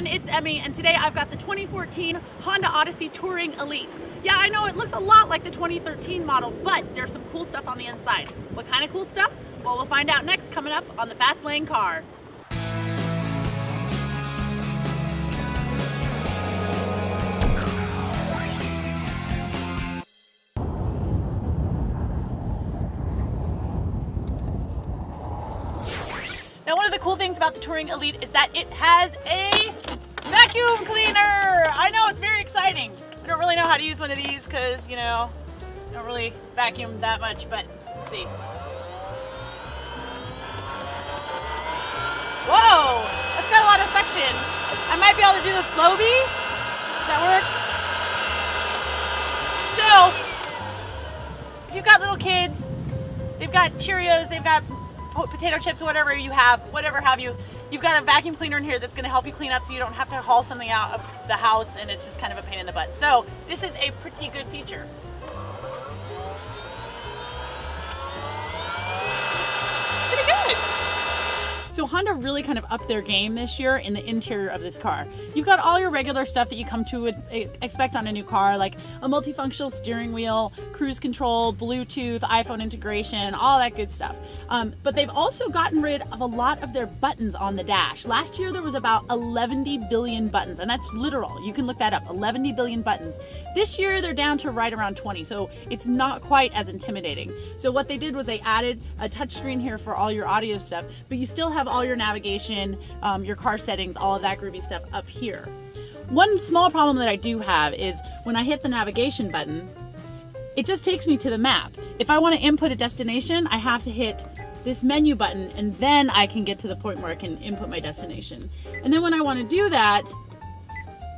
everyone, it's Emmy, and today I've got the 2014 Honda Odyssey Touring Elite. Yeah, I know it looks a lot like the 2013 model, but there's some cool stuff on the inside. What kind of cool stuff? Well, we'll find out next, coming up on the Fast Lane Car. Now, one of the cool things about the Touring Elite is that it has a vacuum cleaner. I know, it's very exciting. I don't really know how to use one of these because, you know, I don't really vacuum that much, but let's see. Whoa, that's got a lot of suction. I might be able to do the Flowbee. Does that work? So, if you've got little kids, they've got Cheerios, they've got potato chips, whatever you have, you've got a vacuum cleaner in here that's going to help you clean up so you don't have to haul something out of the house and it's just kind of a pain in the butt. So this is a pretty good feature. It's pretty good. So Honda really kind of upped their game this year in the interior of this car. You've got all your regular stuff that you come to expect on a new car, like a multifunctional steering wheel, cruise control, Bluetooth, iPhone integration, all that good stuff. But they've also gotten rid of a lot of their buttons on the dash. Last year there was about 11 billion buttons, and that's literal. You can look that up, 11 billion buttons. This year they're down to right around 20, so it's not quite as intimidating. So what they did was they added a touchscreen here for all your audio stuff, but you still have all your navigation, your car settings, all of that groovy stuff up here. One small problem that I do have is when I hit the navigation button, it just takes me to the map. If I want to input a destination, I have to hit this menu button and then I can get to the point where I can input my destination. And then when I want to do that,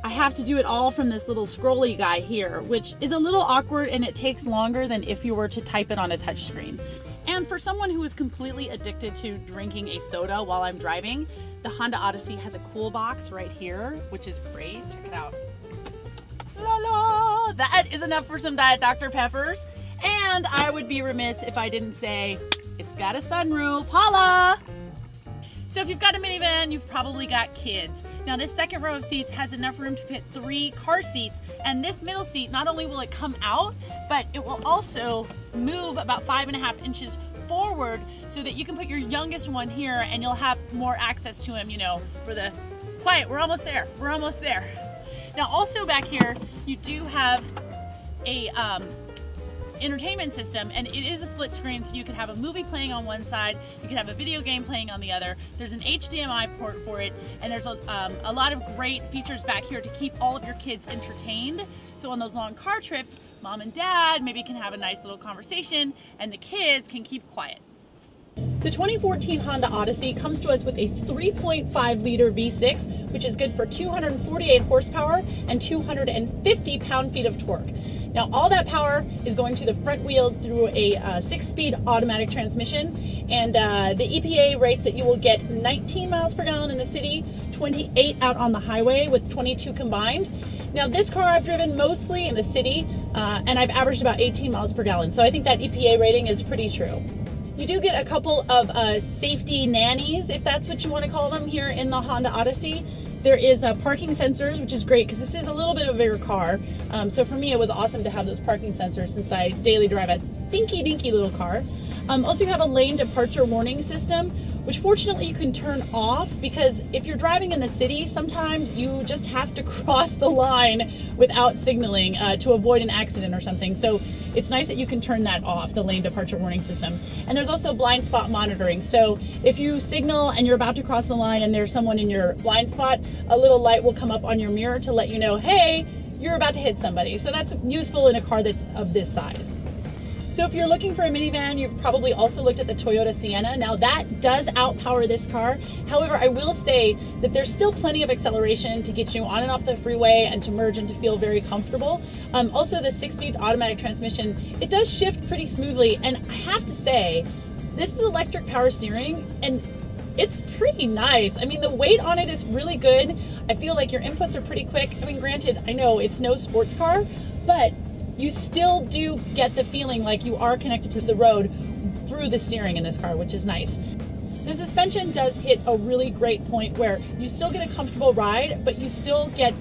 I have to do it all from this little scrolly guy here, which is a little awkward and it takes longer than if you were to type it on a touch screen. And for someone who is completely addicted to drinking a soda while I'm driving, the Honda Odyssey has a cool box right here, which is great. Check it out. La la! That is enough for some Diet Dr. Peppers. And I would be remiss if I didn't say, it's got a sunroof. Holla! So if you've got a minivan, you've probably got kids. Now this second row of seats has enough room to fit 3 car seats, and this middle seat, not only will it come out, but it will also move about 5.5 inches forward so that you can put your youngest one here and you'll have more access to him, you know, for the quiet, we're almost there, we're almost there. Now also back here, you do have a entertainment system, and it is a split screen, so you can have a movie playing on one side, you can have a video game playing on the other. There's an HDMI port for it, and there's a lot of great features back here to keep all of your kids entertained. So on those long car trips, mom and dad maybe can have a nice little conversation, and the kids can keep quiet. The 2014 Honda Odyssey comes to us with a 3.5 liter V6, which is good for 248 horsepower and 250 pound-feet of torque. Now all that power is going to the front wheels through a 6-speed automatic transmission, and the EPA rates that you will get 19 miles per gallon in the city, 28 out on the highway with 22 combined. Now this car I've driven mostly in the city, and I've averaged about 18 miles per gallon, so I think that EPA rating is pretty true. You do get a couple of safety nannies, if that's what you want to call them, here in the Honda Odyssey. There is parking sensors, which is great because this is a little bit of a bigger car. So for me, it was awesome to have those parking sensors since I daily drive a dinky little car. Also, you have a lane departure warning system, which fortunately you can turn off because if you're driving in the city, sometimes you just have to cross the line without signaling to avoid an accident or something. So it's nice that you can turn that off, the lane departure warning system. And there's also blind spot monitoring. So if you signal and you're about to cross the line and there's someone in your blind spot, a little light will come up on your mirror to let you know, hey, you're about to hit somebody. So that's useful in a car that's of this size. So if you're looking for a minivan, you've probably also looked at the Toyota Sienna. Now that does outpower this car. However, I will say that there's still plenty of acceleration to get you on and off the freeway and to merge and to feel very comfortable. Also the 6-speed automatic transmission, it does shift pretty smoothly. And I have to say, this is electric power steering and it's pretty nice. I mean, the weight on it is really good. I feel like your inputs are pretty quick. I mean, granted, I know it's no sports car, but you still do get the feeling like you are connected to the road through the steering in this car, which is nice. The suspension does hit a really great point where you still get a comfortable ride, but you still get,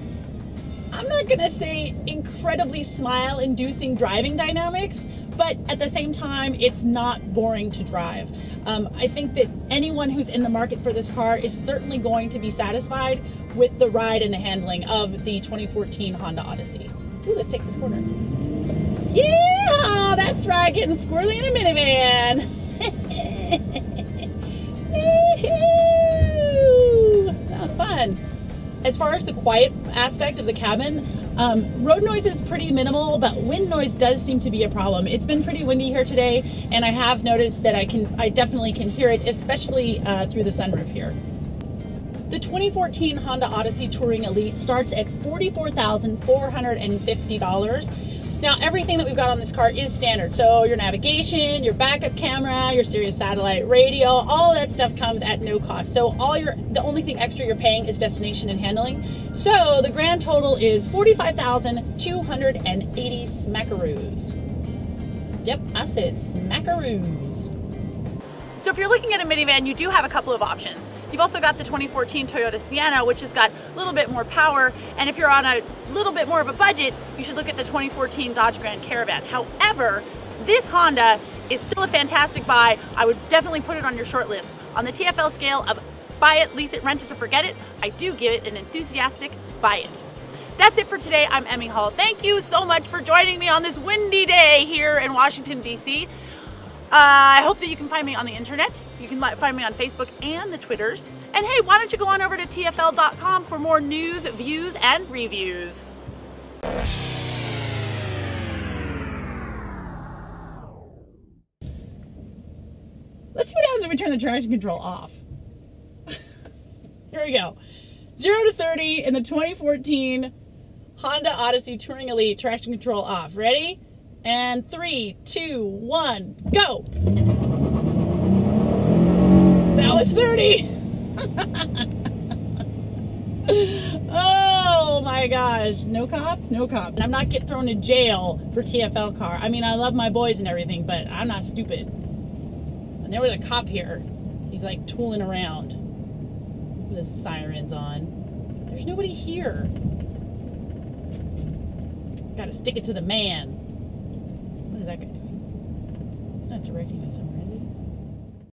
I'm not gonna say incredibly smile-inducing driving dynamics, but at the same time, it's not boring to drive. I think that anyone who's in the market for this car is certainly going to be satisfied with the ride and the handling of the 2014 Honda Odyssey. Ooh, let's take this corner. Yeah, that's right, getting squirrely in a minivan. That was fun. As far as the quiet aspect of the cabin, road noise is pretty minimal, but wind noise does seem to be a problem. It's been pretty windy here today, and I have noticed that I definitely can hear it, especially through the sunroof here. The 2014 Honda Odyssey Touring Elite starts at $44,450. Now, everything that we've got on this car is standard. So your navigation, your backup camera, your Sirius satellite radio, all that stuff comes at no cost. So the only thing extra you're paying is destination and handling. So the grand total is $45,280 smackaroos. Yep, I said smackaroos. So if you're looking at a minivan, you do have a couple of options. You've also got the 2014 Toyota Sienna, which has got a little bit more power. And if you're on a little bit more of a budget, you should look at the 2014 Dodge Grand Caravan. However, this Honda is still a fantastic buy. I would definitely put it on your short list. On the TFL scale of buy it, lease it, rent it, or forget it, I do give it an enthusiastic buy it. That's it for today. I'm Emmy Hall. Thank you so much for joining me on this windy day here in Washington, D.C. I hope that you can find me on the internet. You can find me on Facebook and the Twitters. And hey, why don't you go on over to TFL.com for more news, views, and reviews. Let's see what happens if we turn the traction control off. Here we go. 0 to 30 in the 2014 Honda Odyssey Touring Elite, traction control off. Ready? And 3, 2, 1, go! That was 30! Oh my gosh. No cops? No cops. And I'm not getting thrown in jail for TFL car. I mean, I love my boys and everything, but I'm not stupid. And there was a cop here. He's like tooling around with his sirens on. There's nobody here. Gotta stick it to the man. What is that guy doing? He's not directing me somewhere.